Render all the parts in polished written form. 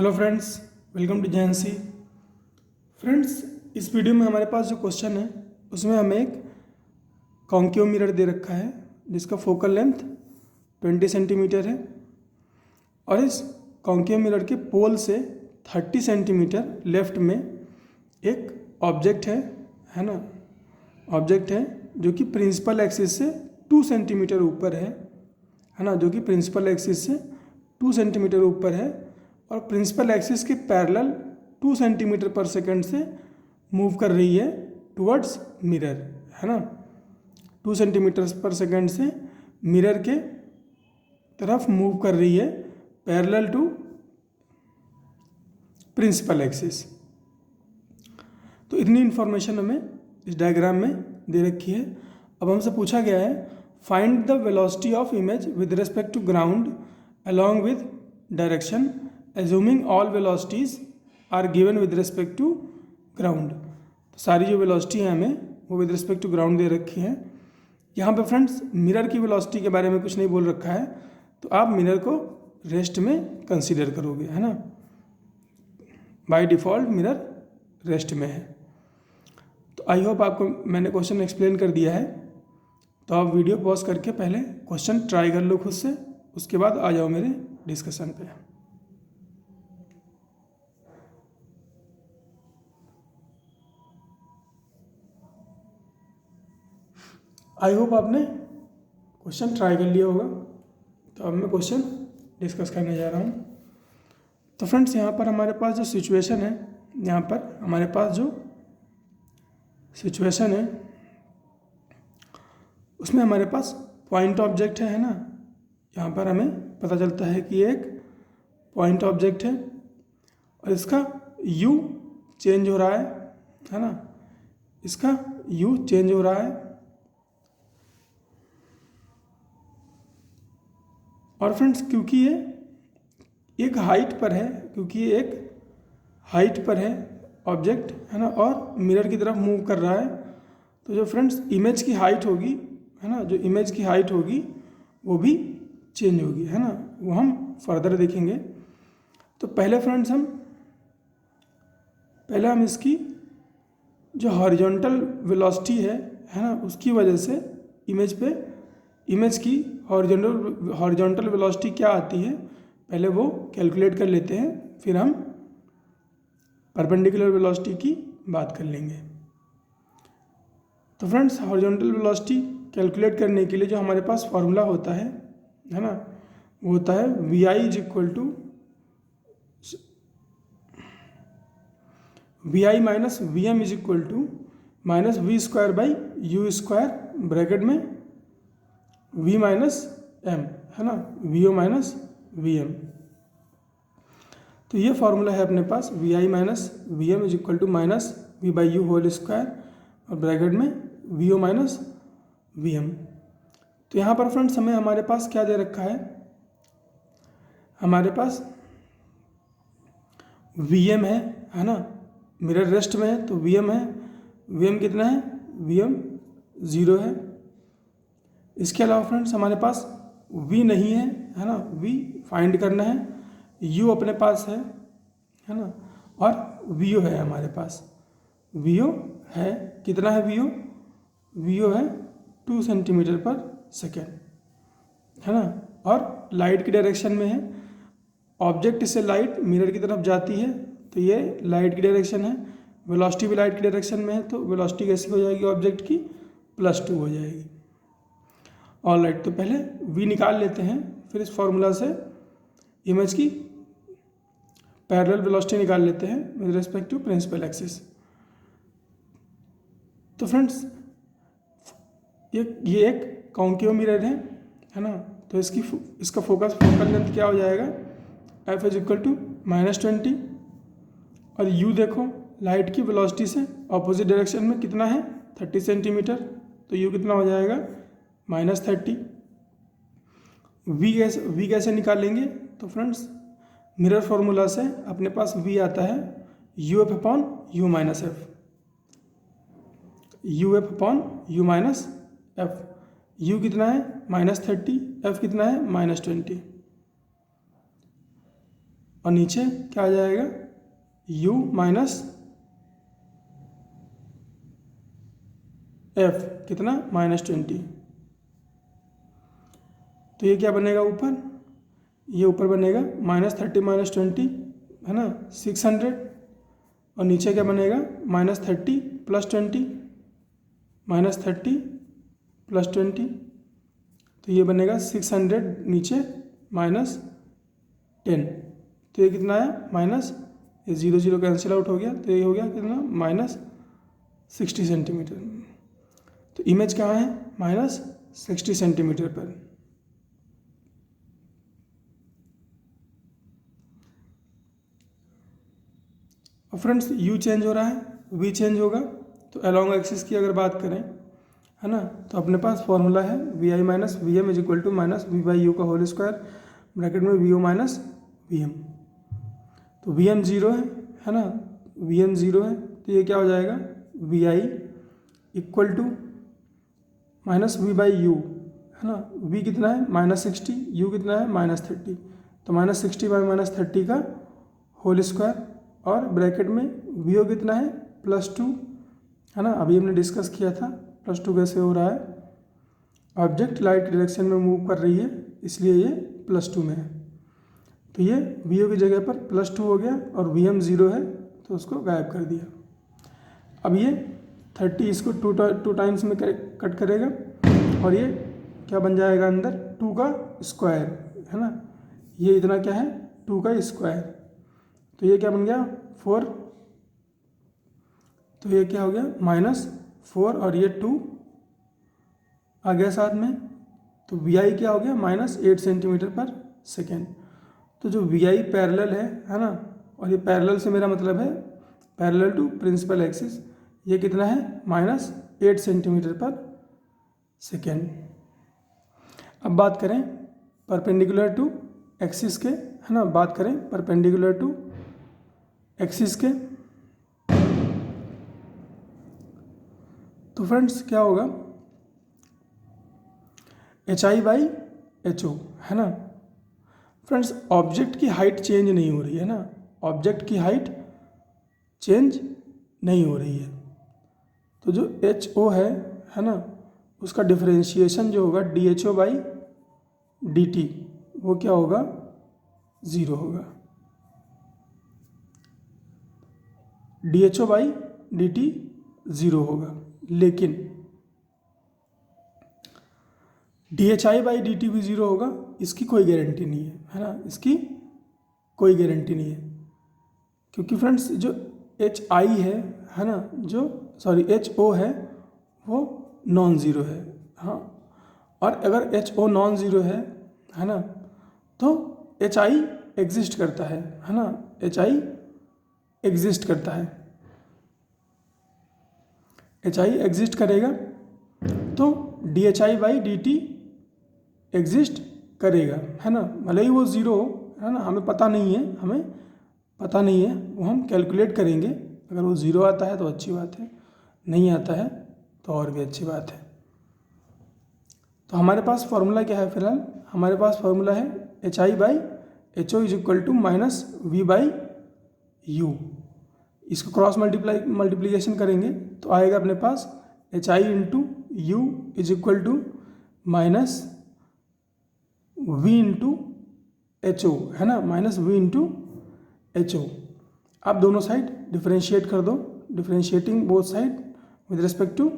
Hello friends, welcome to JNC. Friends, इस video में हमारे पास जो क्वेश्चन है उसमें हमें एक कॉन्केव मिरर दे रखा है जिसका फोकल लेंथ 20 सेंटीमीटर है और इस कॉन्केव मिरर के पोल से 30 सेंटीमीटर लेफ्ट में एक ऑब्जेक्ट है ना। ऑब्जेक्ट है जो कि प्रिंसिपल एक्सिस से 2 सेंटीमीटर ऊपर है ना, जो कि प्रिंसिपल एक्सिस से 2 सेंटीमीटर ऊपर है और प्रिंसिपल एक्सिस के पैरेलल 2 सेंटीमीटर पर सेकंड से मूव कर रही है टुवर्ड्स मिरर, है ना। 2 सेंटीमीटर पर सेकंड से मिरर के तरफ मूव कर रही है पैरेलल टू प्रिंसिपल एक्सिस। तो इतनी इन्फॉर्मेशन हमें इस डायग्राम में दे रखी है। अब हमसे पूछा गया है find the velocity of image with respect to ground along with direction assuming all velocities are given with respect to ground. तो सारी जो वेलोसिटी है हमें वो विद रिस्पेक्ट टू ग्राउंड दे रखी है। यहाँ पे फ्रेंड्स मिरर की वेलोसिटी के बारे में कुछ नहीं बोल रखा है, तो आप मिरर को रेस्ट में कंसीडर करोगे, है ना। बाय डिफ़ॉल्ट मिरर रेस्ट में है। तो आई होप आपको मैंने क्वेश्चन एक्सप्लेन कर दिया है। तो आप वीडियो पॉज करके पहले क्वेश्चन ट्राई कर लो खुद से, उसके बाद आ जाओ मेरे डिस्कशन पे। आई होप आपने क्वेश्चन ट्राई कर लिया होगा। तो अब मैं क्वेश्चन डिस्कस करने जा रहा हूँ। तो फ्रेंड्स, यहाँ पर हमारे पास जो सिचुएशन है, यहाँ पर हमारे पास जो सिचुएशन है उसमें हमारे पास पॉइंट ऑब्जेक्ट है ना। यहाँ पर हमें पता चलता है कि एक पॉइंट ऑब्जेक्ट है और इसका यू चेंज हो रहा है ना। इसका यू चेंज हो रहा है और फ्रेंड्स क्योंकि ये एक हाइट पर है, क्योंकि ये एक हाइट पर है ऑब्जेक्ट, है ना, और मिरर की तरफ मूव कर रहा है, तो जो फ्रेंड्स इमेज की हाइट होगी, है ना, जो इमेज की हाइट होगी वो भी चेंज होगी, है ना। वो हम फर्दर देखेंगे। तो पहले फ्रेंड्स पहले हम इसकी जो हॉरिजॉन्टल वेलोसिटी है ना, उसकी वजह से इमेज की हॉरिजॉन्टल वेलोसिटी क्या आती है पहले वो कैलकुलेट कर लेते हैं, फिर हम परपेंडिकुलर वेलोसिटी की बात कर लेंगे। तो फ्रेंड्स, हॉरिजॉन्टल वेलोसिटी कैलकुलेट करने के लिए जो हमारे पास फार्मूला होता है ना, वो होता है vi is equal to vi minus v m is equal to minus v square by u square bracket में v माइनस एम, है ना, vo माइनस वी एम। तो ये फार्मूला है अपने पास vi minus v m is equal to minus v by u whole square और bracket में vo माइनस वी एम। तो यहाँ पर फ्रेंड्स हमें हमारे पास क्या दे रखा है, हमारे पास वी एम है ना, मिरर रेस्ट में है तो वी एम है। वी एम कितना है, वी एम 0 है। इसके अलावा फ्रेंड्स हमारे पास v नहीं है ना, v फाइंड करना है। u अपने पास है ना, और vo है हमारे पास। vo है कितना है, vo है 2 सेंटीमीटर पर सेकेंड, है ना, और लाइट की डायरेक्शन में है। ऑब्जेक्ट से लाइट मिरर की तरफ जाती है तो ये लाइट की डायरेक्शन है। वेलोसिटी भी लाइट की डायरेक्शन में है तो वेलोसिटी कैसी हो जाएगी ऑब्जेक्ट की, +2 हो जाएगी। ऑल राइट, तो पहले v निकाल लेते हैं, फिर इस फॉर्मूला से इमेज की पैरेलल वेलोसिटी निकाल लेते हैं with respect to principal axis. तो फ्रेंड्स ये एक कॉन्केव मिरर है ना, तो इसका फोकल लेंथ क्या हो जाएगा, f इज इक्वल टू -20 और u देखो लाइट की वेलोसिटी से अपोजिट डायरेक्शन में कितना है 30 सेंटीमीटर, तो u कितना हो जाएगा -30। v कैसे निकालेंगे, तो फ्रेंड्स मिरर फार्मूला से अपने पास v आता है uf upon u minus F, uf upon u minus F. u कितना है -30, f कितना है -20। और नीचे क्या आ जाएगा, u माइनस एफ कितना -20। तो ये क्या बनेगा ऊपर, ये ऊपर बनेगा -30 -20 है ना 600, और नीचे क्या बनेगा -30 + 20 -30 + 20, तो ये बनेगा 600 नीचे -10। तो ये कितना आया माइनस, ये 0 0 कैंसिल आउट हो गया, तो ये हो गया कितना -60 सेंटीमीटर। तो इमेज कहाँ है, -60 सेंटीमीटर पर। और फ्रेंड्स u चेंज हो रहा है, v चेंज होगा, तो अलोंग एक्सिस की अगर बात करें है ना, तो अपने पास फॉर्मूला है vi minus v m is equal to -v by u का होल स्क्वायर ब्रैकेट में v o minus v m. तो वी एम ज़ीरो है ना, वी एम ज़ीरो है, तो ये क्या हो जाएगा v i equal to -v by u है ना, v कितना है -60, u कितना है -30, तो -60 बाई -30 का होल स्क्वायर, और ब्रैकेट में वी ओ कितना है +2 है ना, अभी हमने डिस्कस किया था +2 कैसे हो रहा है, ऑब्जेक्ट लाइट डायरेक्शन में मूव कर रही है इसलिए ये +2 में है। तो ये वी ओ की जगह पर +2 हो गया, और वी एम ज़ीरो है तो उसको गायब कर दिया। अब ये 30 इसको टू टाइम्स में कट करेगा, और ये क्या बन जाएगा अंदर 2 का स्क्वायर है ना, ये इतना क्या है 2 का स्क्वायर, तो ये क्या बन गया 4, तो ये क्या हो गया -4, और ये 2 आ गया साथ में, तो वी आई क्या हो गया -8 सेंटीमीटर पर सेकेंड। तो जो वी आई पैरेलल है ना, और ये पैरेलल से मेरा मतलब है पैरेलल टू प्रिंसिपल एक्सिस, ये कितना है -8 सेंटीमीटर पर सेकेंड। अब बात करें परपेंडिकुलर टू एक्सिस के है ना, बात करें परपेंडिकुलर टू एक्सिस के, तो फ्रेंड्स क्या होगा HI बाई HO है ना। फ्रेंड्स ऑब्जेक्ट की हाइट चेंज नहीं हो रही है ना, ऑब्जेक्ट की हाइट चेंज नहीं हो रही है, तो जो HO है ना, उसका डिफरेंशिएशन जो होगा DHO बाई DT वो क्या होगा 0 होगा, DHO बाई DT 0 होगा, लेकिन DHI बाई DT भी 0 होगा, इसकी कोई गारंटी नहीं है ना, इसकी कोई गारंटी नहीं है, क्योंकि फ्रेंड्स जो HI है ना, जो सॉरी HO है वो नॉन ज़ीरो है, हाँ, और अगर HO नॉन ज़ीरो है ना, तो HI एग्जिस्ट करता है ना, HI एग्जिस्ट करता है, HI एग्जिस्ट करेगा तो DHI बाई DT एग्जिस्ट करेगा है ना, भले ही वो ज़ीरो है ना, हमें पता नहीं है, वो हम कैलकुलेट करेंगे, अगर वो ज़ीरो आता है तो अच्छी बात है, नहीं आता है तो और भी अच्छी बात है। तो हमारे पास फार्मूला क्या है, फिलहाल हमारे पास फार्मूला है HI by HO is equal to -V by U। इसको क्रॉस मल्टीप्लिकेशन करेंगे तो आएगा अपने पास HI into U is equal to -V into HO है ना, -V इंटू HO। आप दोनों साइड डिफरेंशिएट कर दो, differentiating both side with respect to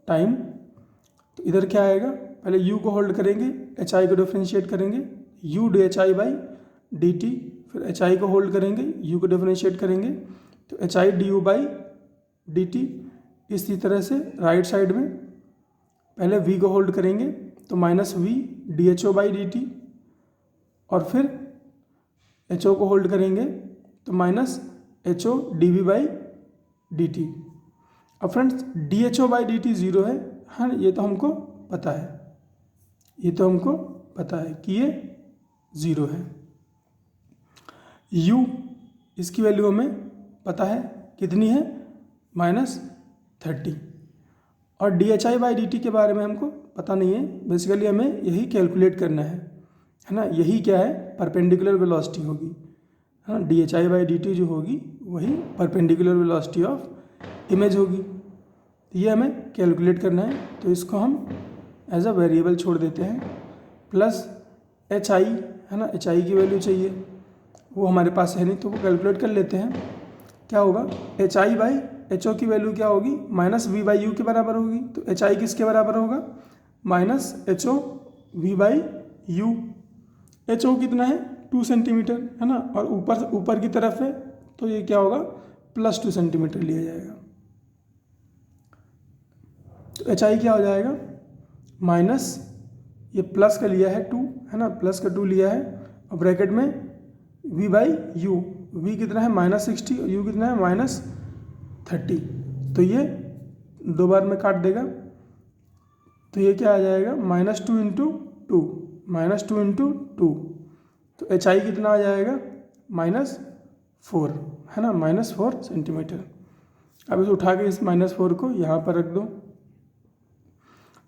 time. तो इधर क्या आएगा, पहले U को होल्ड करेंगे, HI को डिफरेंशिएट करेंगे, U DHI बाई DT, फिर HI को होल्ड करेंगे, U को डिफरेंशिएट करेंगे तो HI DU बाई DT। इसी तरह से राइट साइड में पहले V को होल्ड करेंगे तो -V DHO बाई DT, और फिर HO को होल्ड करेंगे तो -HO DV बाई DT। अब फ्रेंड्स DHO बाई DT 0 है, हाँ ये तो हमको पता है, कि ये 0 है। U इसकी वैल्यू हमें पता है कितनी है -30, और DHI बाई DT के बारे में हमको पता नहीं है, बेसिकली हमें यही कैलकुलेट करना है ना, यही क्या है परपेंडिकुलर वेलोसिटी होगी है ना, dhi/dt जो होगी वही परपेंडिकुलर वेलोसिटी ऑफ इमेज होगी। ये हमें कैलकुलेट करना है, तो इसको हम एज अ वेरिएबल छोड़ देते हैं। प्लस hi, है ना, hi की वैल्यू चाहिए, वो हमारे पास है नहीं, तो वो कैलकुलेट कर लेते हैं। क्या होगा, hi/ho की वैल्यू क्या होगी, -v/u के बराबर होगी। तो hi किसके बराबर होगा, -ho v/u। ho कितना है, 2 सेंटीमीटर, है ना, और ऊपर की तरफ है, तो ये क्या होगा, +2 सेंटीमीटर लिया जाएगा। तो hi क्या हो जाएगा, माइनस ये प्लस का लिया है 2, है ना, प्लस का 2 लिया है, और ब्रैकेट में v/u, v कितना है -60 और u कितना है -30। तो ये 2 बार में काट देगा, तो ये क्या आ जाएगा, -2 × 2, -2 × 2। तो hi कितना आ जाएगा, -4, है ना, -4 सेंटीमीटर। अब इसे उठा के इस -4 को यहाँ पर रख दो।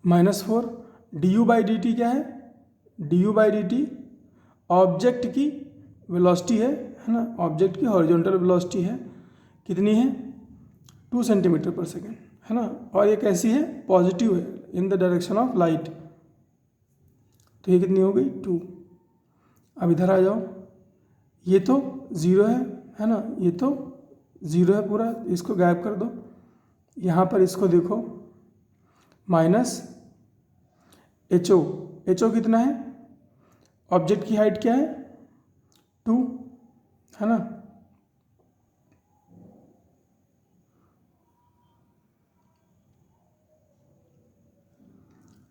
-4 du/dt क्या है, du/dt ऑब्जेक्ट की वेलोसिटी है ना, ऑब्जेक्ट की हॉरिजॉन्टल वेलोसिटी है, कितनी है, 2 सेंटीमीटर पर सेकेंड, है ना, और ये कैसी है, पॉजिटिव है, in the direction of light. तो ये कितनी हो गई, 2। अब इधर आ जाओ, ये तो 0 है ना, ये तो 0 है पूरा, इसको गायब कर दो। यहाँ पर इसको देखो, -ho कितना है, ऑब्जेक्ट की हाइट क्या है, 2, है ना,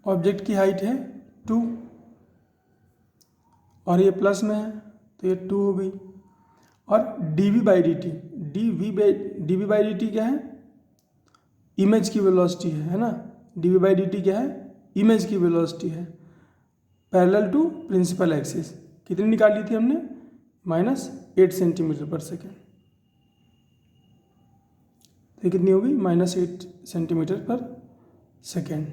ऑब्जेक्ट की हाइट है 2, और ये प्लस में है, तो ये 2 हो गई। और dv/dt क्या है, इमेज की वेलोसिटी है ना, dv/dt क्या है, इमेज की वेलोसिटी है, पैरेलल टू प्रिंसिपल एक्सिस। कितनी निकाली थी हमने, -8 सेंटीमीटर पर सेकेंड। तो कितनी होगी, -8 सेंटीमीटर पर सेकेंड।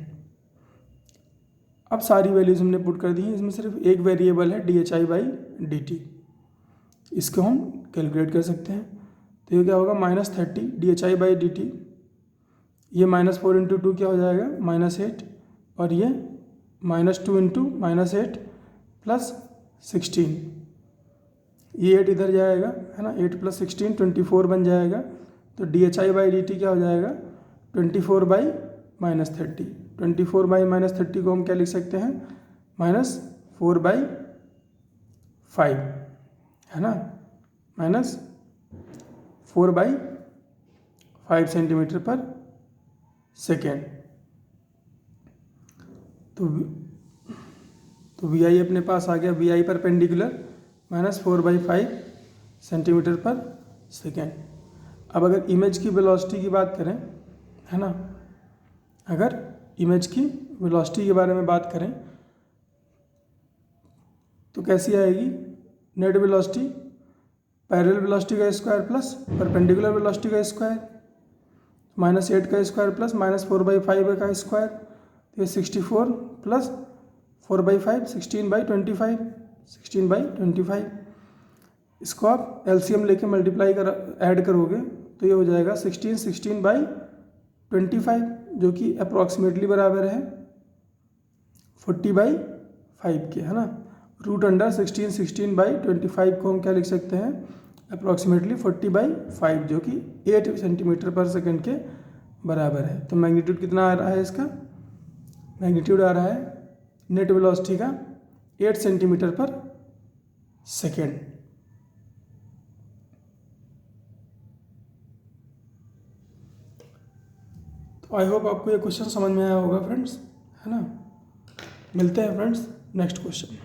अब सारी वैल्यूज हमने पुट कर दी हैं, इसमें सिर्फ एक वेरिएबल है dhi/dt, इसको हम कैलकुलेट कर सकते हैं। तो ये क्या होगा, -30 dhi/dt, ये -4 × 2 क्या हो जाएगा, -8, और ये -2 × -8 + 16, ये 8 इधर जाएगा, है ना, 8 + 16 24 बन जाएगा। तो dhi/dt क्या हो जाएगा, 24/-30। 24/-30 को हम क्या लिख सकते हैं, -4/5, है ना, -4/5 सेंटीमीटर पर सेकेंड। तो vi अपने पास आ गया, vi परपेंडिकुलर -4/5 सेंटीमीटर पर सेकेंड। अब अगर इमेज की वेलोसिटी की बात करें, है ना, अगर इमेज की वेलोसिटी के बारे में बात करें तो कैसी आएगी, नेट वेलोसिटी पैरेलल वेलोसिटी का स्क्वायर प्लस परपेंडिकुलर वेलोसिटी का स्क्वायर, -8 का स्क्वायर प्लस -4/5 का स्क्वायर, तो ये 64 + 4/5 16/25, 16/25। इसको आप एलसीएम लेके मल्टीप्लाई ऐड करोगे तो ये हो जाएगा 16/25, जो कि अप्रॉक्सीमेटली बराबर है 40/5 के, है ना। √16/25 को हम क्या लिख सकते हैं, अप्रॉक्सीमेटली 40/5, जो कि 8 सेंटीमीटर पर सेकेंड के बराबर है। तो मैग्नीट्यूड कितना आ रहा है, इसका मैग्नीट्यूड आ रहा है नेट वेलोसिटी का 8 सेंटीमीटर पर सेकेंड। तो आई होप आपको ये क्वेश्चन समझ में आया होगा फ्रेंड्स, है ना। मिलते हैं फ्रेंड्स नेक्स्ट क्वेश्चन में।